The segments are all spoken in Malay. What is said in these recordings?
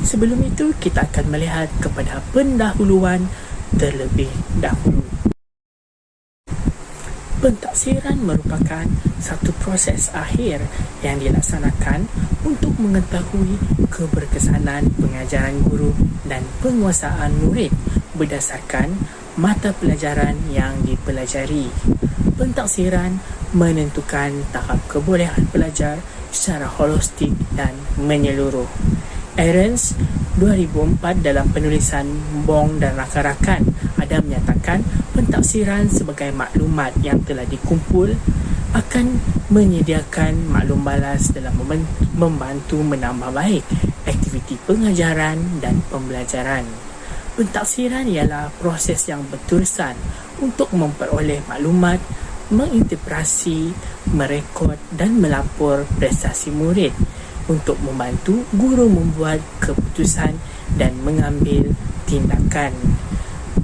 Sebelum itu, kita akan melihat kepada pendahuluan terlebih dahulu. Pentaksiran merupakan satu proses akhir yang dilaksanakan untuk mengetahui keberkesanan pengajaran guru dan penguasaan murid berdasarkan mata pelajaran yang dipelajari. Pentaksiran menentukan tahap kebolehan pelajar secara holistik dan menyeluruh. Ahrens 2004 dalam penulisan Bong dan Rakan-Rakan ada menyatakan pentaksiran sebagai maklumat yang telah dikumpul akan menyediakan maklum balas dalam membantu menambah baik aktiviti pengajaran dan pembelajaran. Pentaksiran ialah proses yang berterusan untuk memperoleh maklumat, menginterpretasi, merekod dan melapor prestasi murid untuk membantu guru membuat keputusan dan mengambil tindakan.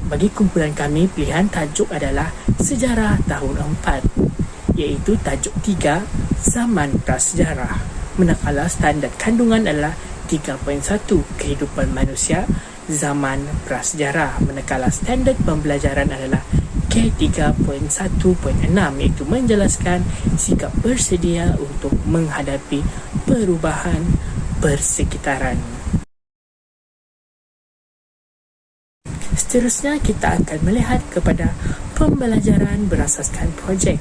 Bagi kumpulan kami, pilihan tajuk adalah Sejarah Tahun 4, iaitu tajuk 3, Zaman Prasejarah. Manakala standard kandungan adalah 3.1, Kehidupan Manusia Zaman Prasejarah. Manakala standard pembelajaran adalah K3.1.6, iaitu menjelaskan sikap bersedia untuk menghadapi perubahan persekitaran. Seterusnya, kita akan melihat kepada pembelajaran berasaskan projek.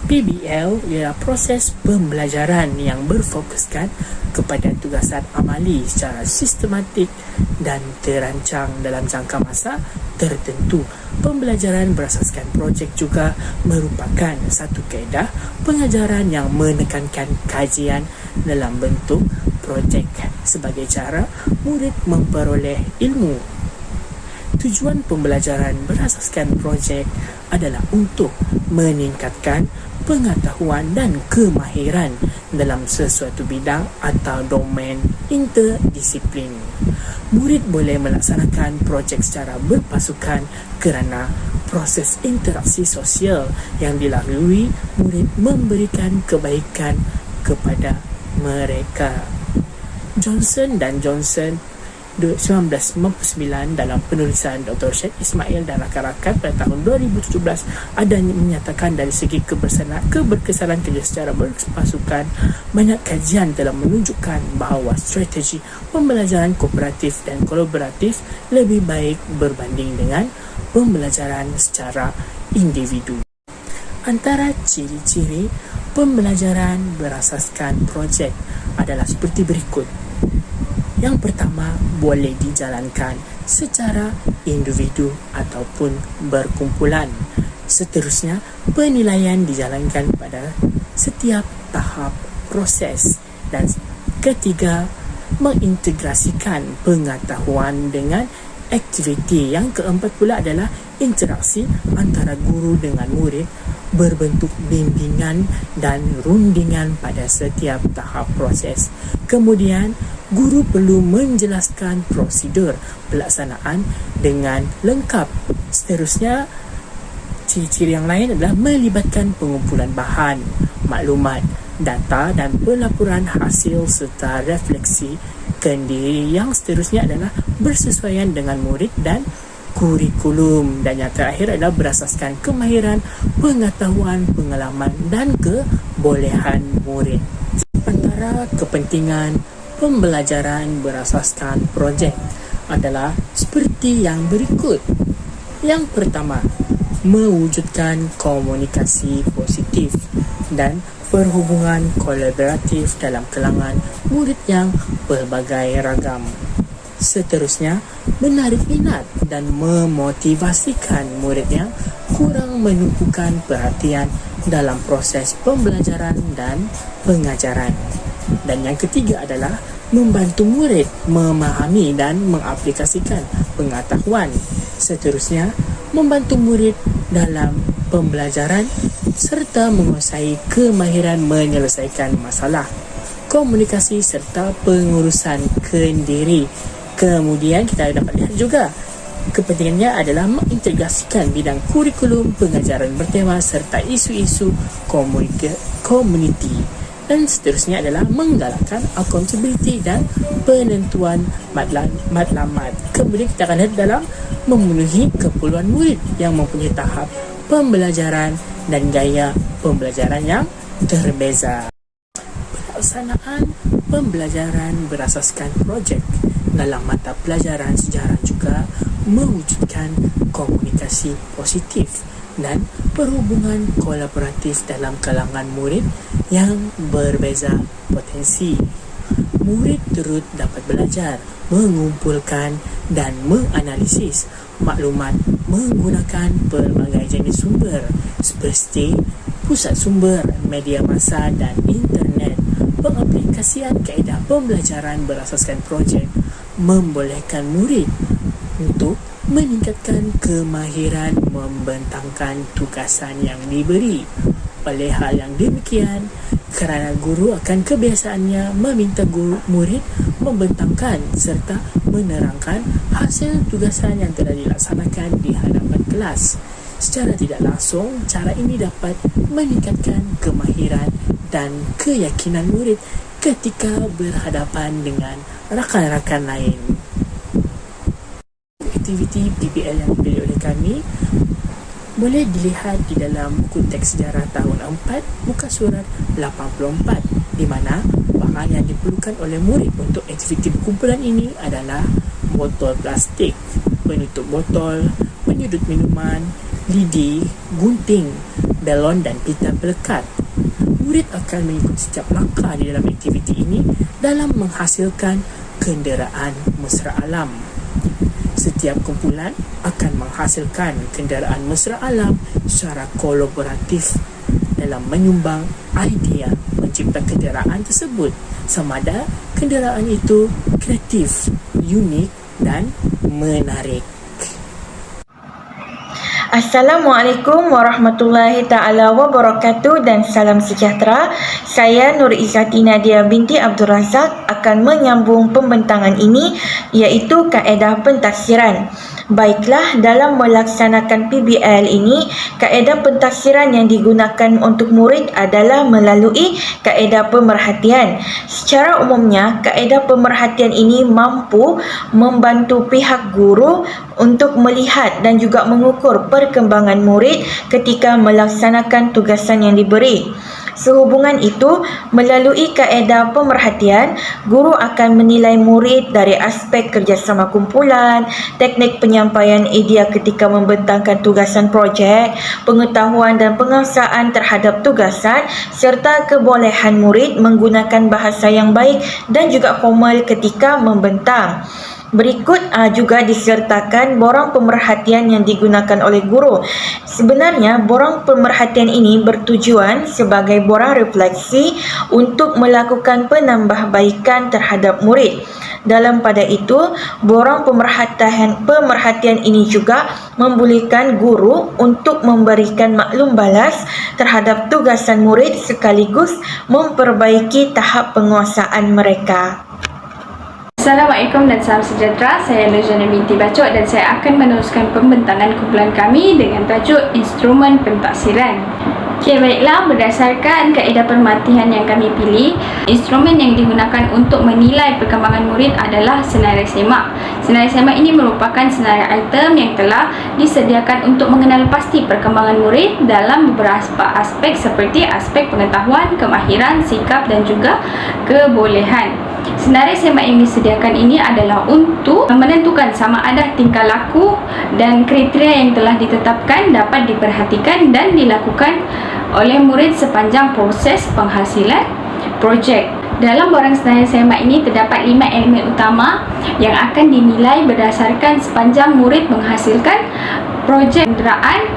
PBL ialah proses pembelajaran yang berfokuskan kepada tugasan amali secara sistematik dan terancang dalam jangka masa tertentu. Pembelajaran berasaskan projek juga merupakan satu kaedah pengajaran yang menekankan kajian dalam bentuk projek sebagai cara murid memperoleh ilmu. Tujuan pembelajaran berasaskan projek adalah untuk meningkatkan pengetahuan dan kemahiran dalam sesuatu bidang atau domain interdisiplin. Murid boleh melaksanakan projek secara berpasukan kerana proses interaksi sosial yang dilalui murid memberikan kebaikan kepada mereka. Johnson dan Johnson 1999 dalam penulisan Dr. Syed Ismail dan rakan-rakan pada tahun 2017 ada menyatakan dari segi keberkesanan kerja secara berpasukan, banyak kajian telah menunjukkan bahawa strategi pembelajaran kooperatif dan kolaboratif lebih baik berbanding dengan pembelajaran secara individu. Antara ciri-ciri pembelajaran berasaskan projek adalah seperti berikut. Yang pertama, boleh dijalankan secara individu ataupun berkumpulan. Seterusnya, penilaian dijalankan pada setiap tahap proses. Dan ketiga, mengintegrasikan pengetahuan dengan aktiviti. Yang keempat pula adalah interaksi antara guru dengan murid berbentuk bimbingan dan rundingan pada setiap tahap proses. Kemudian, guru perlu menjelaskan prosedur pelaksanaan dengan lengkap. Seterusnya, ciri-ciri yang lain adalah melibatkan pengumpulan bahan, maklumat, data dan pelaporan hasil serta refleksi kendiri. Yang seterusnya adalah bersesuaian dengan murid dan kurikulum. Dan yang terakhir adalah berasaskan kemahiran, pengetahuan, pengalaman dan kebolehan murid. Antara kepentingan pembelajaran berasaskan projek adalah seperti yang berikut. Yang pertama, mewujudkan komunikasi positif dan perhubungan kolaboratif dalam kalangan murid yang pelbagai ragam. Seterusnya, menarik minat dan memotivasikan murid yang kurang menumpukan perhatian dalam proses pembelajaran dan pengajaran. Dan yang ketiga adalah membantu murid memahami dan mengaplikasikan pengetahuan. Seterusnya, membantu murid dalam pembelajaran serta menguasai kemahiran menyelesaikan masalah, komunikasi serta pengurusan kendiri. Kemudian kita dapat lihat juga kepentingannya adalah mengintegrasikan bidang kurikulum pengajaran bertema serta isu-isu komuniti. Dan seterusnya adalah menggalakkan accountability dan penentuan matlamat. Kemudian kita akan lihat dalam memenuhi keperluan murid yang mempunyai tahap pembelajaran dan gaya pembelajaran yang terbeza. Pelaksanaan pembelajaran berasaskan projek dalam mata pelajaran sejarah juga mewujudkan komunikasi positif dan perhubungan kolaboratif dalam kalangan murid yang berbeza potensi. Murid turut dapat belajar, mengumpulkan dan menganalisis maklumat menggunakan pelbagai jenis sumber seperti pusat sumber, media massa dan internet. Pengaplikasian kaedah pembelajaran berasaskan projek membolehkan murid untuk meningkatkan kemahiran membentangkan tugasan yang diberi. Oleh hal yang demikian, kerana guru akan kebiasaannya meminta murid membentangkan serta menerangkan hasil tugasan yang telah dilaksanakan di hadapan kelas. Secara tidak langsung, cara ini dapat meningkatkan kemahiran dan keyakinan murid ketika berhadapan dengan rakan-rakan lain. Aktiviti PBL yang dipilih oleh kami boleh dilihat di dalam buku teks sejarah tahun 4 muka surat 84, di mana bahan yang diperlukan oleh murid untuk aktiviti kumpulan ini adalah botol plastik, penutup botol, penyudut minuman, lidi, gunting, belon dan pita pelekat. Murid akan mengikuti setiap langkah di dalam aktiviti ini dalam menghasilkan kenderaan mesra alam. Setiap kumpulan akan menghasilkan kenderaan mesra alam secara kolaboratif dalam menyumbang idea mencipta kenderaan tersebut, sama ada kenderaan itu kreatif, unik dan menarik. Assalamualaikum warahmatullahi ta'ala wabarakatuh dan salam sejahtera. Saya Nur Izzati Nadia binti Abdul Razak akan menyambung pembentangan ini, iaitu kaedah pentafsiran. Baiklah, dalam melaksanakan PBL ini, kaedah pentafsiran yang digunakan untuk murid adalah melalui kaedah pemerhatian. Secara umumnya, kaedah pemerhatian ini mampu membantu pihak guru untuk melihat dan juga mengukur perkembangan murid ketika melaksanakan tugasan yang diberi. Sehubungan itu, melalui kaedah pemerhatian, guru akan menilai murid dari aspek kerjasama kumpulan, teknik penyampaian idea ketika membentangkan tugasan projek, pengetahuan dan penguasaan terhadap tugasan, serta kebolehan murid menggunakan bahasa yang baik dan juga formal ketika membentang. Berikut juga disertakan borang pemerhatian yang digunakan oleh guru. Sebenarnya, borang pemerhatian ini bertujuan sebagai borang refleksi untuk melakukan penambahbaikan terhadap murid. Dalam pada itu, borang pemerhatian ini juga membolehkan guru untuk memberikan maklum balas terhadap tugasan murid sekaligus memperbaiki tahap penguasaan mereka. Assalamualaikum dan salam sejahtera. Saya Nurjana binti Bacok dan saya akan meneruskan pembentangan kumpulan kami dengan tajuk instrumen pentafsiran. Okey, baiklah, berdasarkan kaedah pemerhatian yang kami pilih, instrumen yang digunakan untuk menilai perkembangan murid adalah senarai semak. Senarai semak ini merupakan senarai item yang telah disediakan untuk mengenal pasti perkembangan murid dalam beberapa aspek seperti aspek pengetahuan, kemahiran, sikap dan juga kebolehan. Senarai semak yang disediakan ini adalah untuk menentukan sama ada tingkah laku dan kriteria yang telah ditetapkan dapat diperhatikan dan dilakukan oleh murid sepanjang proses penghasilan projek. Dalam borang senarai semak ini terdapat 5 elemen utama yang akan dinilai berdasarkan sepanjang murid menghasilkan projek kenderaan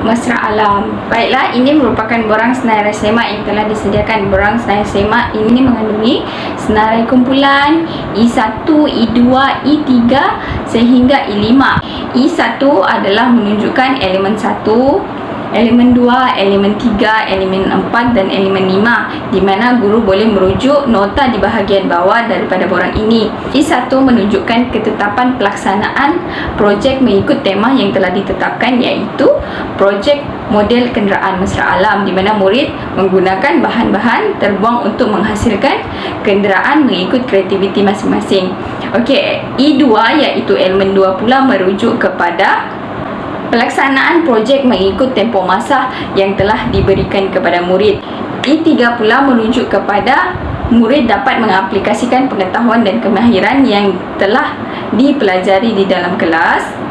mesra alam. Baiklah, ini merupakan borang senarai semak yang telah disediakan. Borang senarai semak ini mengandungi senarai kumpulan I1, I2, I3 sehingga I5. I1 adalah menunjukkan elemen 1, elemen 2, elemen 3, elemen 4 dan elemen 5, di mana guru boleh merujuk nota di bahagian bawah daripada borang ini. E1 menunjukkan ketetapan pelaksanaan projek mengikut tema yang telah ditetapkan, iaitu projek model kenderaan mesra alam, di mana murid menggunakan bahan-bahan terbuang untuk menghasilkan kenderaan mengikut kreativiti masing-masing. Okey, E2 iaitu elemen 2 pula merujuk kepada pelaksanaan projek mengikut tempoh masa yang telah diberikan kepada murid. E3 pula merujuk kepada murid dapat mengaplikasikan pengetahuan dan kemahiran yang telah dipelajari di dalam kelas,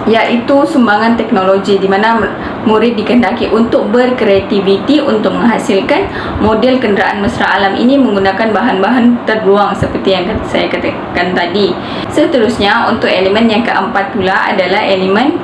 iaitu sumbangan teknologi, di mana murid dikehendaki untuk berkreativiti untuk menghasilkan model kenderaan mesra alam ini menggunakan bahan-bahan terbuang seperti yang saya katakan tadi. Seterusnya, untuk elemen yang keempat pula adalah elemen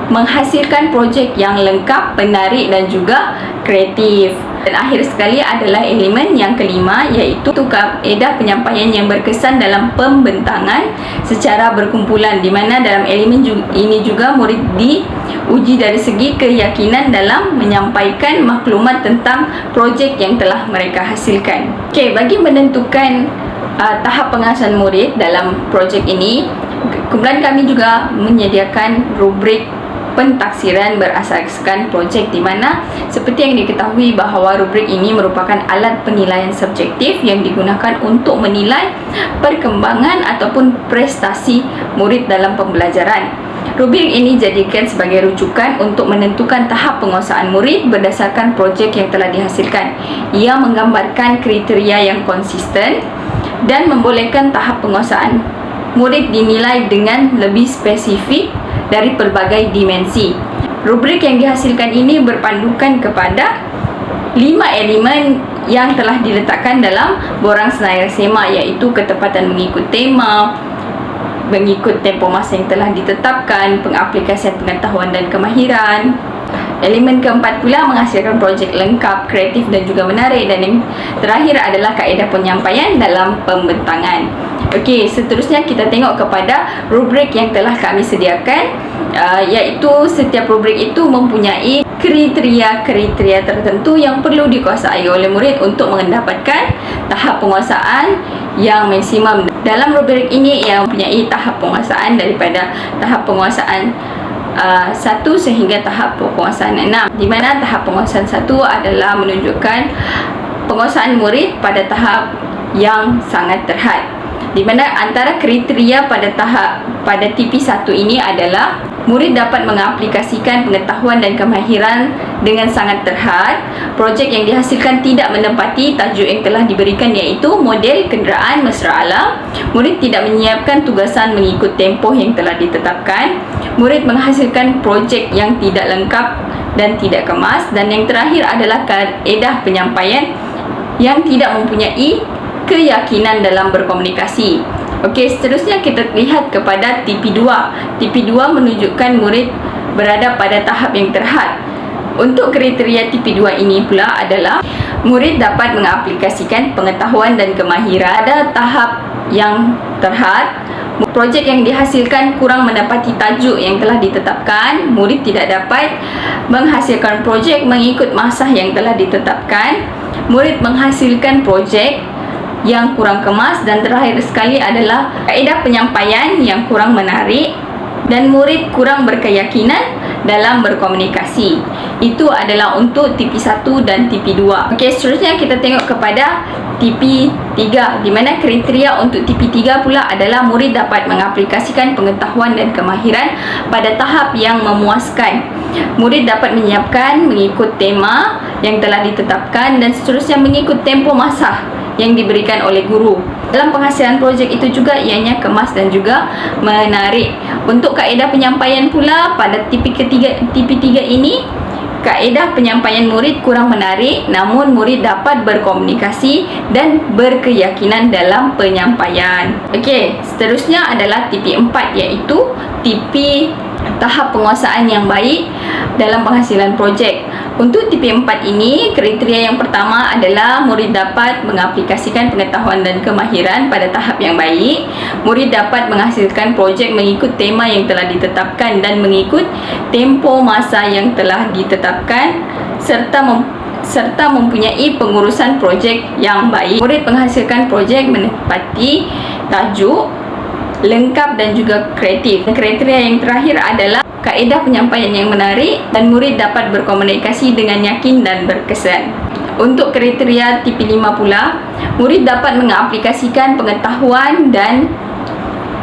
menghasilkan projek yang lengkap, menarik dan juga kreatif. Dan akhir sekali adalah elemen yang kelima, iaitu kaedah penyampaian yang berkesan dalam pembentangan secara berkumpulan, di mana dalam elemen ini juga murid diuji dari segi keyakinan dalam menyampaikan maklumat tentang projek yang telah mereka hasilkan. Okey, bagi menentukan tahap pengasuhan murid dalam projek ini, kumpulan kami juga menyediakan rubrik pentaksiran berasaskan projek, di mana seperti yang diketahui bahawa rubrik ini merupakan alat penilaian subjektif yang digunakan untuk menilai perkembangan ataupun prestasi murid dalam pembelajaran. Rubrik ini dijadikan sebagai rujukan untuk menentukan tahap penguasaan murid berdasarkan projek yang telah dihasilkan. Ia menggambarkan kriteria yang konsisten dan membolehkan tahap penguasaan murid dinilai dengan lebih spesifik dari pelbagai dimensi. Rubrik yang dihasilkan ini berpandukan kepada 5 elemen yang telah diletakkan dalam borang senarai SEMA, iaitu ketepatan mengikut tema, mengikut tempoh masa yang telah ditetapkan, pengaplikasian pengetahuan dan kemahiran. Elemen keempat pula menghasilkan projek lengkap, kreatif dan juga menarik, dan yang terakhir adalah kaedah penyampaian dalam pembentangan. Okey, seterusnya kita tengok kepada rubrik yang telah kami sediakan, iaitu setiap rubrik itu mempunyai kriteria-kriteria tertentu yang perlu dikuasai oleh murid untuk mendapatkan tahap penguasaan yang maksimum. Dalam rubrik ini ia mempunyai tahap penguasaan daripada tahap penguasaan 1 sehingga tahap penguasaan 6, di mana tahap penguasaan 1 adalah menunjukkan penguasaan murid pada tahap yang sangat terhad, di mana antara kriteria pada TP1 ini adalah murid dapat mengaplikasikan pengetahuan dan kemahiran dengan sangat terhad. Projek yang dihasilkan tidak menempati tajuk yang telah diberikan, iaitu model kenderaan mesra alam. Murid tidak menyiapkan tugasan mengikut tempoh yang telah ditetapkan. Murid menghasilkan projek yang tidak lengkap dan tidak kemas. Dan yang terakhir adalah kaedah penyampaian yang tidak mempunyai keyakinan dalam berkomunikasi. Okey, seterusnya kita lihat kepada TP2. TP2 menunjukkan murid berada pada tahap yang terhad. Untuk kriteria TP2 ini pula adalah murid dapat mengaplikasikan pengetahuan dan kemahiran pada tahap yang terhad. Projek yang dihasilkan kurang mendapati tajuk yang telah ditetapkan. Murid tidak dapat menghasilkan projek mengikut masa yang telah ditetapkan. Murid menghasilkan projek yang kurang kemas, dan terakhir sekali adalah kaedah penyampaian yang kurang menarik, dan murid kurang berkeyakinan dalam berkomunikasi. Itu adalah untuk TP1 dan TP2. Okey, seterusnya kita tengok kepada TP3, di mana kriteria untuk TP3 pula adalah murid dapat mengaplikasikan pengetahuan dan kemahiran pada tahap yang memuaskan. Murid dapat menyiapkan mengikut tema yang telah ditetapkan, dan seterusnya mengikut tempoh masa yang diberikan oleh guru. Dalam penghasilan projek itu juga ianya kemas dan juga menarik. Untuk kaedah penyampaian pula pada TP3 ini, kaedah penyampaian murid kurang menarik, namun murid dapat berkomunikasi dan berkeyakinan dalam penyampaian. Okey, seterusnya adalah TP4, iaitu TP tahap penguasaan yang baik dalam penghasilan projek. Untuk TP4 ini, kriteria yang pertama adalah murid dapat mengaplikasikan pengetahuan dan kemahiran pada tahap yang baik. Murid dapat menghasilkan projek mengikut tema yang telah ditetapkan dan mengikut tempoh masa yang telah ditetapkan, serta mempunyai pengurusan projek yang baik. Murid menghasilkan projek menepati tajuk, lengkap dan juga kreatif. Kriteria yang terakhir adalah kaedah penyampaian yang menarik dan murid dapat berkomunikasi dengan yakin dan berkesan. Untuk kriteria TP5 pula, murid dapat mengaplikasikan pengetahuan dan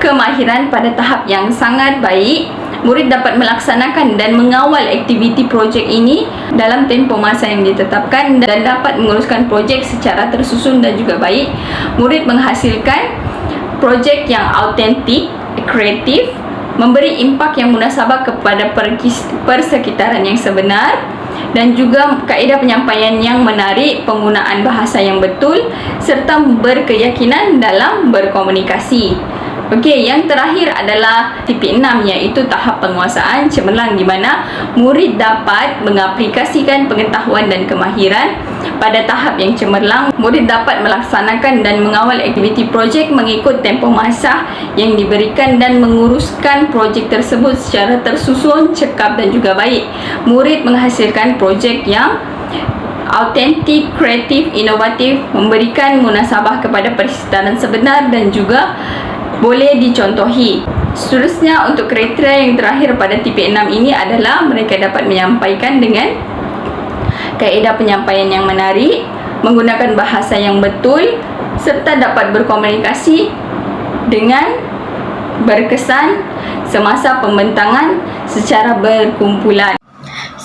kemahiran pada tahap yang sangat baik. Murid dapat melaksanakan dan mengawal aktiviti projek ini dalam tempoh masa yang ditetapkan dan dapat menguruskan projek secara tersusun dan juga baik. Murid menghasilkan projek yang autentik, kreatif, memberi impak yang munasabah kepada persekitaran yang sebenar, dan juga kaedah penyampaian yang menarik, penggunaan bahasa yang betul, serta berkeyakinan dalam berkomunikasi. Okey, yang terakhir adalah TP6, iaitu tahap penguasaan cemerlang, di mana murid dapat mengaplikasikan pengetahuan dan kemahiran pada tahap yang cemerlang. Murid dapat melaksanakan dan mengawal aktiviti projek mengikut tempoh masa yang diberikan dan menguruskan projek tersebut secara tersusun, cekap dan juga baik. Murid menghasilkan projek yang autentik, kreatif, inovatif, memberikan munasabah kepada persekitaran sebenar dan juga boleh dicontohi. Seterusnya, untuk kriteria yang terakhir pada TP6 ini adalah mereka dapat menyampaikan dengan kaedah penyampaian yang menarik, menggunakan bahasa yang betul, serta dapat berkomunikasi dengan berkesan semasa pembentangan secara berkumpulan.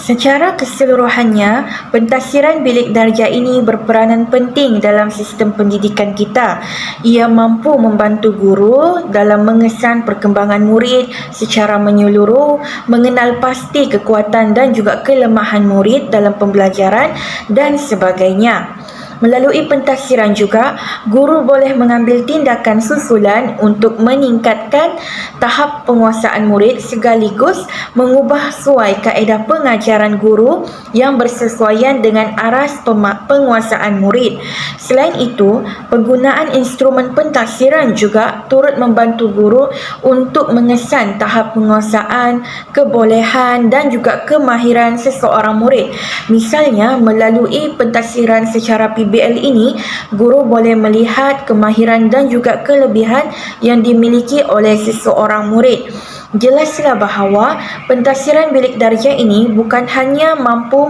Secara keseluruhannya, pentadsiran bilik darjah ini berperanan penting dalam sistem pendidikan kita. Ia mampu membantu guru dalam mengesan perkembangan murid secara menyeluruh, mengenal pasti kekuatan dan juga kelemahan murid dalam pembelajaran dan sebagainya. Melalui pentadsiran juga, guru boleh mengambil tindakan susulan untuk meningkatkan tahap penguasaan murid sekaligus mengubah suai kaedah pengajaran guru yang bersesuaian dengan aras penguasaan murid. Selain itu, penggunaan instrumen pentadsiran juga turut membantu guru untuk mengesan tahap penguasaan, kebolehan dan juga kemahiran seseorang murid. Misalnya, melalui pentadsiran secara PBL ini, guru boleh melihat kemahiran dan juga kelebihan yang dimiliki oleh seseorang murid. Jelaslah bahawa pentadsiran bilik darjah ini bukan hanya mampu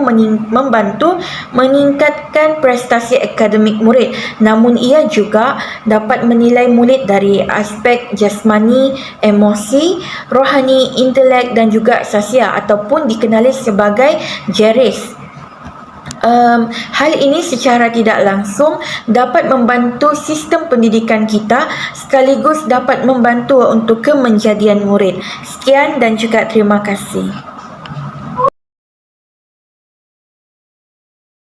membantu meningkatkan prestasi akademik murid, namun ia juga dapat menilai murid dari aspek jasmani, emosi, rohani, intelek dan juga sosial ataupun dikenali sebagai JERIS. Hal ini secara tidak langsung dapat membantu sistem pendidikan kita sekaligus dapat membantu untuk kemenjadian murid. Sekian dan juga terima kasih.